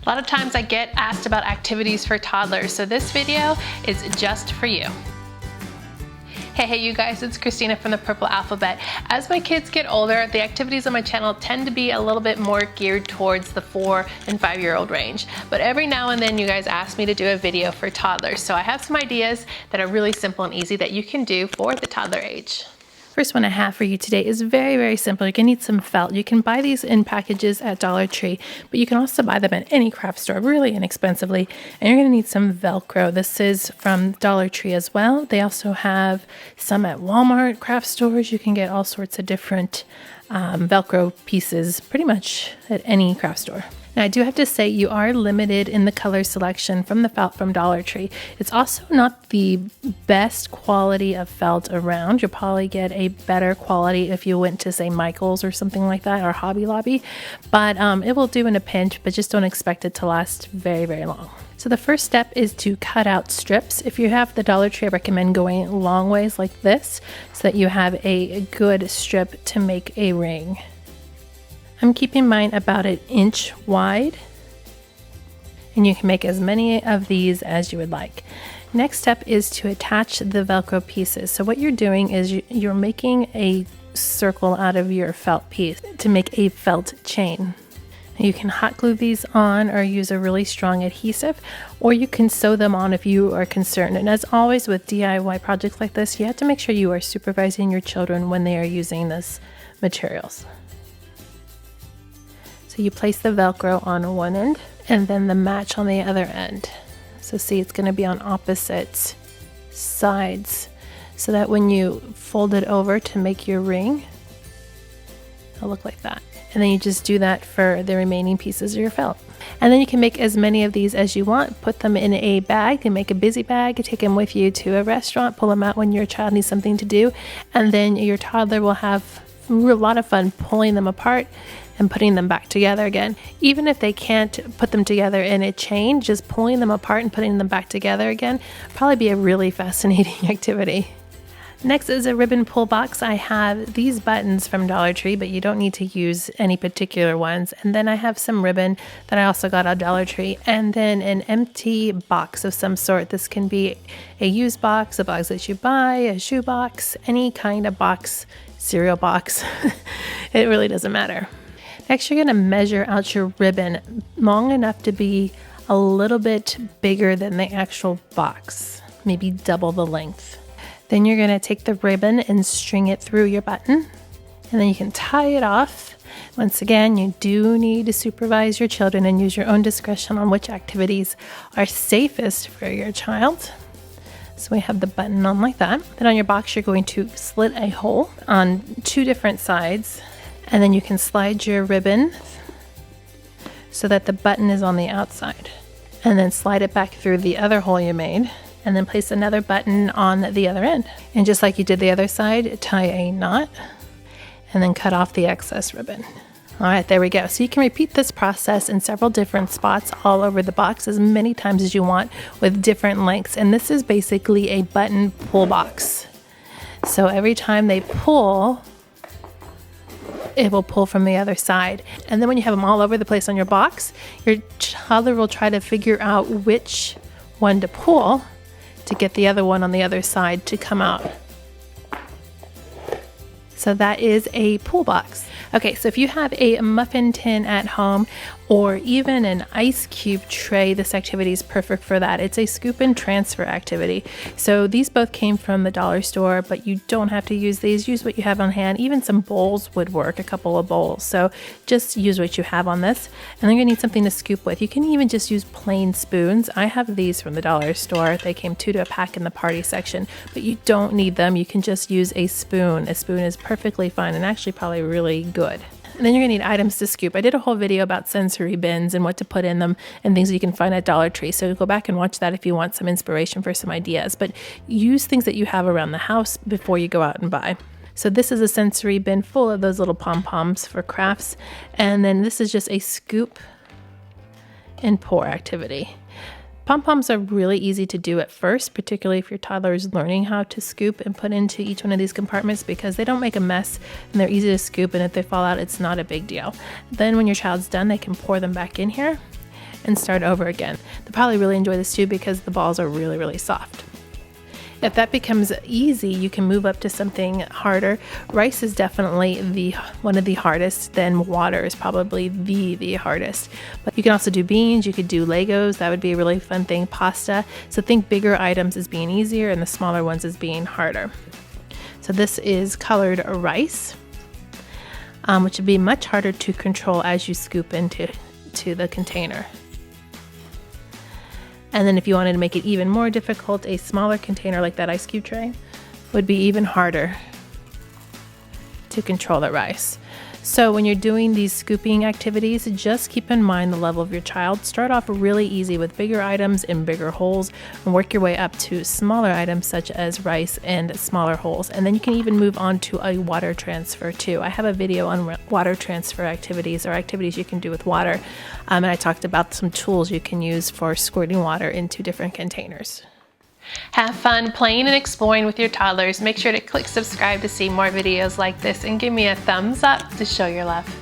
A lot of times I get asked about activities for toddlers, so this video is just for you. Hey you guys, it's Christina from the Purple Alphabet. As my kids get older, the activities on my channel tend to be a little bit more geared towards the 4 and 5-year-old range. But every now and then you guys ask me to do a video for toddlers, so I have some ideas that are really simple and easy that you can do for the toddler age. First one I have for you today is very simple. You're gonna need some felt. You can buy these in packages at Dollar Tree, but you can also buy them at any craft store really inexpensively. And you're gonna need some Velcro. This is from Dollar Tree as well. They also have some at Walmart craft stores. You can get all sorts of different Velcro pieces pretty much at any craft store. Now I do have to say you are limited in the color selection from the felt from Dollar Tree. It's also not the best quality of felt around. You'll probably get a better quality if you went to say Michael's or something like that, or Hobby Lobby, but it will do in a pinch, but just don't expect it to last very long. So the first step is to cut out strips. If you have the Dollar Tree, I recommend going long ways like this so that you have a good strip to make a ring. I'm keeping mine about 1 inch wide, and you can make as many of these as you would like. Next step is to attach the Velcro pieces. So what you're doing is you're making a circle out of your felt piece to make a felt chain. You can hot glue these on or use a really strong adhesive, or you can sew them on if you are concerned. And as always with DIY projects like this, you have to make sure you are supervising your children when they are using this materials. So you place the Velcro on one end and then the match on the other end. So see, it's going to be on opposite sides so that when you fold it over to make your ring, it'll look like that. And then you just do that for the remaining pieces of your felt. And then you can make as many of these as you want. Put them in a bag and make a busy bag. Take them with you to a restaurant. Pull them out when your child needs something to do. And then your toddler will have a lot of fun pulling them apart and putting them back together again. Even if they can't put them together in a chain, just pulling them apart and putting them back together again probably be a really fascinating activity. Next is a ribbon pull box. I have these buttons from Dollar Tree, but you don't need to use any particular ones. And then I have some ribbon that I also got at Dollar Tree, and then an empty box of some sort. This can be a used box, a box that you buy, a shoe box, any kind of box, cereal box. It really doesn't matter. Next, you're going to measure out your ribbon long enough to be a little bit bigger than the actual box, maybe double the length. Then you're going to take the ribbon and string it through your button, and then you can tie it off. Once again, you do need to supervise your children and use your own discretion on which activities are safest for your child. So we have the button on like that. Then on your box, you're going to slit a hole on 2 different sides. And then you can slide your ribbon so that the button is on the outside. And then slide it back through the other hole you made. And then place another button on the other end. And just like you did the other side, tie a knot. And then cut off the excess ribbon. All right, there we go. So you can repeat this process in several different spots all over the box as many times as you want with different lengths. And this is basically a button pull box. So every time they pull, it will pull from the other side. And then when you have them all over the place on your box, your toddler will try to figure out which one to pull to get the other one on the other side to come out. So that is a pull box. Okay, so if you have a muffin tin at home or even an ice cube tray, this activity is perfect for that. It's a scoop and transfer activity. So these both came from the dollar store, but you don't have to use these. Use what you have on hand. Even some bowls would work, a couple of bowls. So just use what you have on this. And then you're gonna need something to scoop with. You can even just use plain spoons. I have these from the dollar store. They came 2 to a pack in the party section, but you don't need them. You can just use a spoon. A spoon is perfectly fine and actually probably really good. And then you're gonna need items to scoop. I did a whole video about sensory bins and what to put in them and things that you can find at Dollar Tree. So go back and watch that if you want some inspiration for some ideas. But use things that you have around the house before you go out and buy. So this is a sensory bin full of those little pom-poms for crafts. And then this is just a scoop and pour activity. Pom-poms are really easy to do at first, particularly if your toddler is learning how to scoop and put into each one of these compartments because they don't make a mess and they're easy to scoop, and if they fall out, it's not a big deal. Then when your child's done, they can pour them back in here. and start over again. They'll probably really enjoy this too because the balls are really, really soft. If that becomes easy, you can move up to something harder. Rice is definitely one of the hardest. Then water is probably the hardest. But you can also do beans. You could do Legos. That would be a really fun thing. Pasta. So think bigger items as being easier and the smaller ones as being harder. So this is colored rice, which would be much harder to control as you scoop into the container. And then if you wanted to make it even more difficult, a smaller container like that ice cube tray would be even harder to control the rice. So when you're doing these scooping activities, just keep in mind the level of your child. Start off really easy with bigger items in bigger holes and work your way up to smaller items such as rice and smaller holes. And then you can even move on to a water transfer too. I have a video on water transfer activities, or activities you can do with water. And I talked about some tools you can use for squirting water into different containers. Have fun playing and exploring with your toddlers. Make sure to click subscribe to see more videos like this and give me a thumbs up to show your love.